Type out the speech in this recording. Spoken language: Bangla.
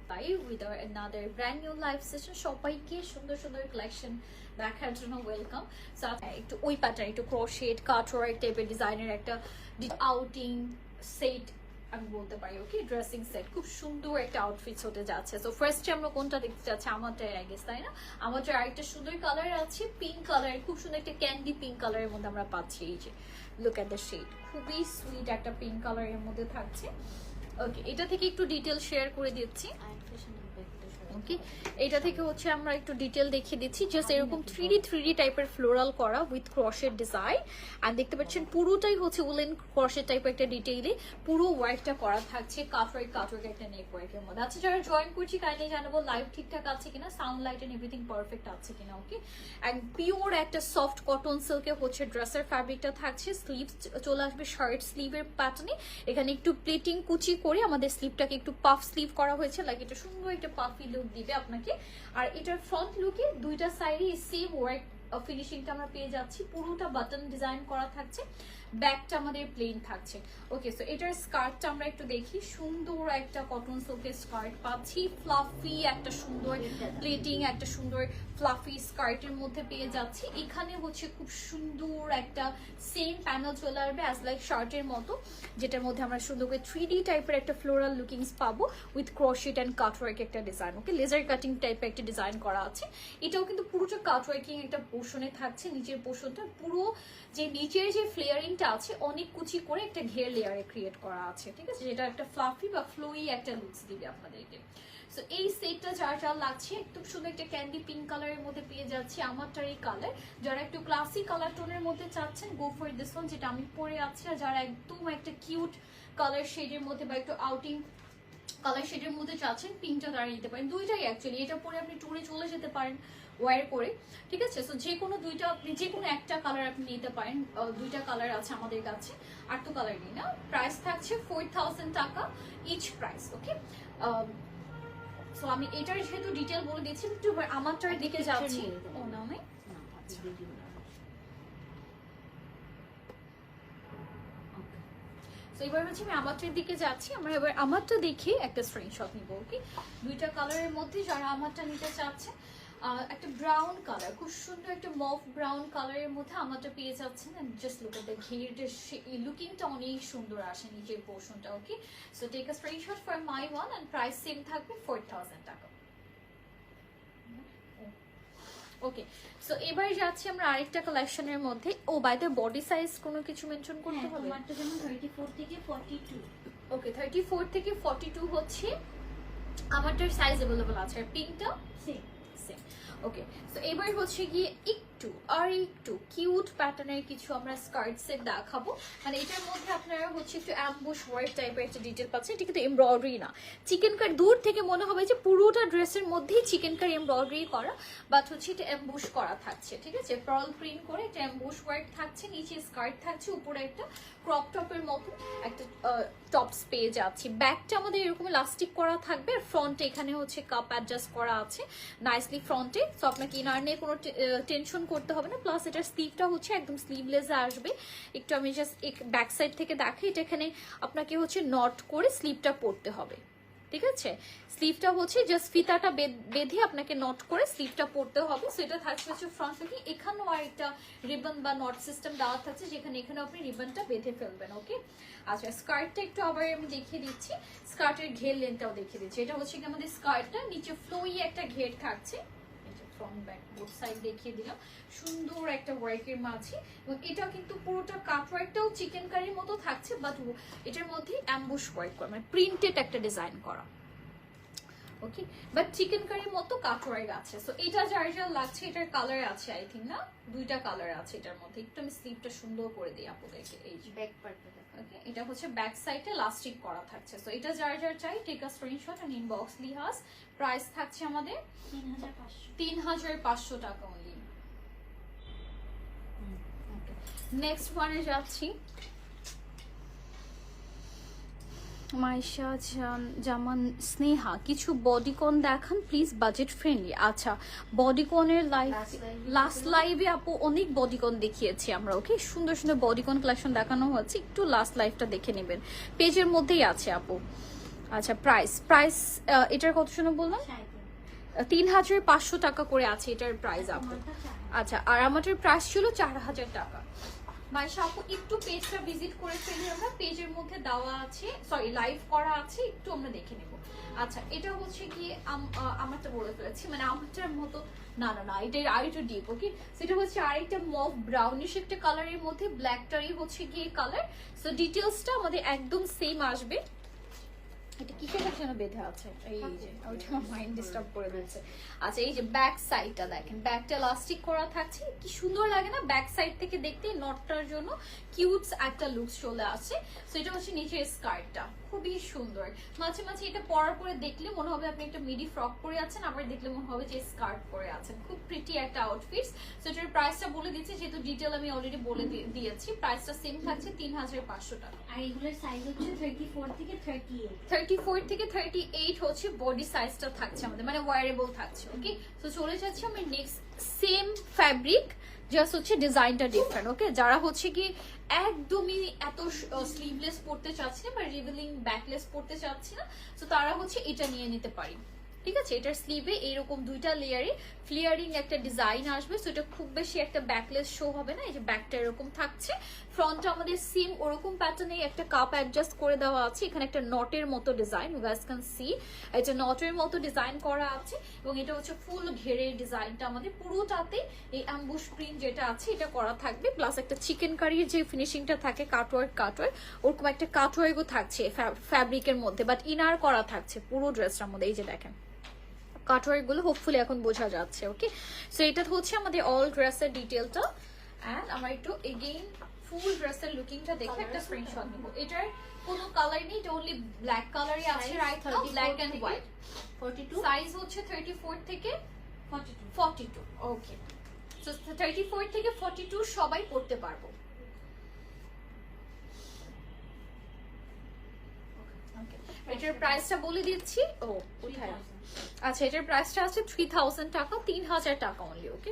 with our another brand new live session. সবাইকে সুন্দর সুন্দর কালেকশন দেখার জন্য ওয়েলকাম। সো একটু ওই প্যাটার্ন, একটু ক্রোশেট কাটওয়ার্ক টাইপের ডিজাইনের একটা আউটিং সেট আমি বলতে পারি, ওকে, ড্রেসিং সেট, খুব সুন্দর একটা আউটফিটস হতে যাচ্ছে। সো ফার্স্টে আমরা কোনটা দেখতে যাচ্ছি? আমারটাই আই গেস, তাই না? আমারটা আরেকটা সুন্দর কালার আছে, পিঙ্ক কালার, খুব সুন্দর একটা ক্যান্ডি পিঙ্ক কালারের মধ্যে আমরা পাচ্ছি। এই যে লুক এট দ্য শেড, খুবই সুইট একটা পিঙ্ক কালারের মধ্যে থাকছে। ওকে, এটা থেকে একটু ডিটেল শেয়ার করে দিচ্ছি। ওকে, এটা থেকে হচ্ছে আমরা একটু ডিটেল দেখিয়ে দিচ্ছি। জাস্ট এরকম 3D টাইপের ফ্লোরাল করা উইথ ক্রশের ডিজাইন, আর দেখতে পাচ্ছেন পুরোটাই হচ্ছে উলেন ক্রশের টাইপের একটা ডিটেইলে পুরো ওয়ার্কটা করা থাকছে কাটওয়ার্ক একটা নেক ওয়ার্কের মধ্যে। আচ্ছা, যারা জয়েন করছি কাইন্ডলি জানাবো লাইভ ঠিকঠাক আছে কিনা, sound light and everything perfect আছে কিনা। ওকে, এন্ড পিওর একটা সফট কটন সিল্কে হচ্ছে ড্রেসের ফ্যাব্রিকটা থাকছে। স্লিভ চলে আসবে শার্ট স্লিভের প্যাটার্নে, এখানে একটু প্লেটিং কুচি করে আমাদের স্লিভটাকে একটু পাফ স্লিভ করা হয়েছে, লাইক এটা সুন্দর একটা পাফি লুক দিবে আপনাকে। আর এটার ফ্রন্ট লুকে দুইটা সাইডে সেম ওয়ার্ক ফিনিশিংটা আমরা পেয়ে যাচ্ছি, পুরোটা বাটন ডিজাইন করা থাকছে, ব্যাকটা আমাদের প্লেন থাকছে। ওকে, সো এটার স্কার্টটা আমরা একটু দেখি। সুন্দর একটা কটন সিল্কের স্কার্ট পাচ্ছি, ফ্লাফি একটা সুন্দর প্লেটিং, একটা সুন্দর ফ্লাফি স্কার্টের মধ্যে পেয়ে যাচ্ছি। এখানে হচ্ছে খুব সুন্দর একটা সেম প্যানেল চলে আসবে অ্যাজ লাইক শার্টের মতো, যেটার মধ্যে আমরা সুন্দর করে 3D টাইপের একটা ফ্লোরাল লুকিংস পাবো উইথ ক্রোশেট অ্যান্ড কাটওয়ার্ক একটা ডিজাইন। ওকে, লেজার কাটিং টাইপের একটা ডিজাইন করা আছে। এটাও কিন্তু পুরোটা কাটওয়ার্কিং একটা পোর্শনে থাকছে। নিচের পোর্শনটা পুরো যে নিচের যে ফ্লেয়ারিংটা আছে অনেক কুচি করে একটা ঘের লেয়ারে ক্রিয়েট করা আছে, ঠিক আছে, যেটা একটা ফ্লাফি বা ফ্লোই একটা লুকস দিবে আপনাদেরকে। সো এই সেটটা যার লাগছে, একটু সুন্দর একটা ক্যান্ডি পিঙ্ক কালারের মধ্যে পেয়ে যাচ্ছি। আমারটার এই কালার, যারা একটু ক্লাসিক কালার টোনের মধ্যে চাচ্ছেন গো ফর দিস ওয়ান, যেটা আমি পরে আছি। আর যারা একদম একটা কিউট কালার শেডের মধ্যে বা একটু আউটিং কালার শেডের মধ্যে চাচ্ছেন, পিঙ্কটা তারা নিতে পারেন। দুইটাই অ্যাকচুয়ালি, এটা পরে আপনি ট্যুরে চলে যেতে পারেন ওয়্যার করে, ঠিক আছে। সো যে কোনো দুইটা, আপনি যে কোনো একটা কালার আপনি নিতে পারেন। দুইটা কালার আছে আমাদের কাছে, আর তো কালার নেই না। প্রাইস থাকছে 4000 টাকা ইচ প্রাইস। ওকে, সো আমি এটার যেহেতু ডিটেল বলে দিচ্ছি, একটু আমারটার দিকে যাচ্ছি। ও না, আমি এবার হচ্ছে আমি আমারটার দিকে যাচ্ছি। আমরা এবার আমারটা দেখে একটা স্ক্রিনশট নিব। ওকে, দুইটা কালারের মধ্যে যারা আমারটা নিতে চাচ্ছে, একটা ব্রাউন কালার, খুব সুন্দর একটা মফ ব্রাউন কালারের মধ্যে আমারটা পেয়ে যাচ্ছেন। জাস্ট লুক এট দ্য ঘেরের লুকিংটা অনেক সুন্দর আসে নিচের পোর্শনটা। Okay, so take a screenshot for my one, and price same থাকবে 4000 টাকা। ওকে, সো এবার যাচ্ছি আমরা আরেকটা কালেকশনের মধ্যে। ও বাই দ্য বডি সাইজ কোনো কিছু মেনশন করতে হবে? আমারটা যেমন 34 থেকে 42। ওকে, 34 থেকে 42 হচ্ছে আমারটার সাইজ अवेलेबल আছে। আর পিঙ্কটা সেম। ওকে, সো এবার হচ্ছে গিয়ে একটু কিউট প্যাটার্নের কিছু আমরা স্কার্ট সেট দেখাবো। মানে এটার মধ্যে আপনারা হচ্ছে একটু অ্যাম্বুশ ওয়ার্ক টাইপের একটা ডিটেল পাচ্ছেন। এটা কিন্তু এমব্রয়ডারি না, চিকেন কার। দূর থেকে মনে হবে যে পুরোটা ড্রেসের মধ্যেই চিকেন কার এমব্রয়ডারি করা, বাট হচ্ছে এটা অ্যাম্বুশ করা থাকছে, ঠিক আছে। পার্ল প্রিন্ট করে একটা অ্যাম্বুশ ওয়ার্ক থাকছে, নিচে স্কার্ট থাকছে, উপরে একটা ক্রপ টপের মতো একটা টপস পেয়ে যাচ্ছি। ব্যাকটা আমাদের এরকম ইলাস্টিক করা থাকবে, আর ফ্রন্টে এখানে হচ্ছে কাপ অ্যাডজাস্ট করা আছে নাইসলি ফ্রন্টে। সো আপনাকে ইনার নিয়ে কোনো টেনশন করতে হবে না। প্লাস এটার স্লিভটা হচ্ছে একদম স্লিভলেসে আসবে। একটু আমি জাস্ট ব্যাক সাইড থেকে দেখাই, এটা এখানে আপনাকে হচ্ছে নট করে স্লিভটা পরতে হবে, ঠিক আছে। স্লিভটা হচ্ছে জাস্ট ফিতাটা বেঁধে আপনাকে নট করে স্লিভটা পরতে হবে। সো এটা থাকছে হচ্ছে ফ্রন্ট থেকে। এখানেও আর একটা রিবন বা নট সিস্টেম দেওয়া থাকছে, যেখানে এখানে আপনি রিবনটা বেঁধে ফেলবেন। ওকে, আচ্ছা, স্কার্টটা একটু আবার আমি দেখিয়ে দিচ্ছি, স্কার্টের ঘের লেন্থটাও দেখিয়ে দিচ্ছি। এটা হচ্ছে কি আমাদের স্কার্টটা, নিচে ফ্লোই একটা ঘের থাকছে, ফ্রন্ট ব্যাক বোথ সাইড দেখিয়ে দিলাম, সুন্দর একটা ওয়ার্কের মাঝে। এবং এটা কিন্তু পুরোটা কাট ওয়ার্কটাও চিকেন কারির মতো থাকছে, বাট এটার মধ্যে অ্যাম্বুশ ওয়ার্ক করা, মানে প্রিন্টেড একটা ডিজাইন করা। ওকে, বাট চিকেন কারির মতো কাট ওয়ার্ক আছে। সো এটা যার লাগছে, এটার কালার আছে আই থিঙ্ক, না দুইটা কালার আছে এটার মধ্যে। একটু আমি স্লিভটা সুন্দর করে দিই আপনাদেরকে। এই যে ব্যাক পার্টটা। ওকে, এটা হচ্ছে ব্যাক সাইডে লাস্টিক করা থাকছে। সো এটা যার চাই, take a screenshot and inbox লিহাজ। প্রাইস থাকছে আমাদের 3500 টাকা অনলি। নেক্সট ওয়ানে যাচ্ছি। মাইশা জামান স্নেহা, কিছু বডিকন দেখান প্লিজ, বাজেট ফ্রেন্ডলি। আচ্ছা, বডিকনের লাস্ট লাইভে আপু অনেক বডিকন দেখিয়েছি আমরা। ওকে, সুন্দর সুন্দর বডিকন কালেকশন দেখানো হচ্ছে, একটু লাস্ট লাইভটা দেখে নেবেন, পেজের মধ্যেই আছে আপু। আচ্ছা প্রাইস এটার কত শুনে বললাম 3500 টাকা করে আছে এটার প্রাইস আপু। আচ্ছা আর আমাদের প্রাইস ছিল 4000 টাকা। মাইশা আপু একটু পেজটা ভিজিট করে ফেলি আমরা, পেজের মধ্যে দেওয়া আছে, সরি লাইভ করা আছে, একটু আমরা দেখে নেব। আচ্ছা এটা হচ্ছে কি আমারটা বলে ফেলেছি, মানে আমারটার মতো না না না, এটার আরেকটু ডিপ। ওকে, সেটা হচ্ছে আরেকটা মভ ব্রাউনিশ একটা কালারের মধ্যে, ব্ল্যাকটারই হচ্ছে গিয়ে কালার। সো ডিটেলসটা আমাদের একদম সেম আসবে। এটা কিসের জন্য বেঁধে আছে, এই যে ওইটা আমার মাইন্ড ডিস্টার্ব করে দিচ্ছে। আচ্ছা এই যে ব্যাক সাইডটা দেখেন, ব্যাকটা ইলাস্টিক করা থাকছে, কি সুন্দর লাগে না ব্যাক সাইড থেকে দেখতে, নটটার জন্য কিউটস একটা লুকস চলে আসে। সো এটা হচ্ছে নিচের স্কার্টটা, খুবই সুন্দর। মাঝে মাঝে এটা পরার পরে দেখলে মনে হবে আপনি একটা মিডি ফ্রক পরে আছেন, আবার দেখলে মনে হবে যে স্কার্ট পরে আছেন, খুব প্রিটি একটা আউটফিটস। সো এটার প্রাইসটা বলে দিচ্ছি, যেহেতু ডিটেল আমি অলরেডি বলে দিয়েছি। প্রাইসটা সেম থাকছে 3500 টাকা। আর এগুলোর সাইজ হচ্ছে 34 থেকে 38। 34 থেকে 38 হচ্ছে বডি সাইজটা থাকছে আমাদের, মানে ওয়ারেবল থাকছে। ওকে, তো চলে যাচ্ছে আমরা নেক্সট, সেম ফ্যাব্রিক, জাস্ট হচ্ছে ডিজাইনটা ডিফারেন্ট। ওকে, যারা হচ্ছে কি একদমই এত স্লিভলেস পড়তে চাচ্ছি না বা রিভিলিং ব্যাকলেস পড়তে চাচ্ছি না, তো তারা হচ্ছে এটা নিয়ে নিতে পারি। ঠিক আছে, এটার স্লিভে এইরকম দুইটা লেয়ারে ফ্লিয়ারিং একটা ডিজাইন আসবে। সো এটা খুব বেশি একটা ব্যাকলেস শো হবে না, এই যে ব্যাকটা এরকম থাকছে, ফ্রন্টটা আমাদের সেম ওরকম প্যাটার্নে একটা কাপ অ্যাডজাস্ট করে দেওয়া আছে। এখানে একটা নটের মতো design, you guys can see, এটা নটের মতো ডিজাইন করা আছে, এবং এটা হচ্ছে ফুল ঘেরের ডিজাইনটা আমাদের পুরোটাতে এই অ্যাম্বুশ প্রিন্ট যেটা আছে এটা করা থাকবে, প্লাস একটা চিকেন কারির যে ফিনিশিংটা থাকে কাটওয়ার্ক ওরকম একটা কাটওয়ার্কও থাকছে ফ্যাব্রিকের মধ্যে, বাট ইনার করা থাকছে পুরো ড্রেসটার মধ্যে। এই যে দেখেন কাটওয়ার্ক গুলো হোপফুলি এখন বোঝা যাচ্ছে। ওকে, সো এটা হচ্ছে আমাদের অল ড্রেসের ডিটেলটা। এন্ড আমরা একটু এগেইন ফুল ড্রেসের লুকিংটা দেখে একটা স্ক্রিনশট নিব। এটার কোনো কালার নেই, এটা অনলি ব্ল্যাক কালারই আছে, right now black and white. 42 size হচ্ছে 34 থেকে 42। ওকে, সো 34 থেকে 42 সবাই পড়তে পারবো। এটার প্রাইসটা বলে দিচ্ছি। ও কোথায়, আচ্ছা এটার প্রাইসটা আছে 3000 টাকা, 3000 টাকা অনলি। ওকে,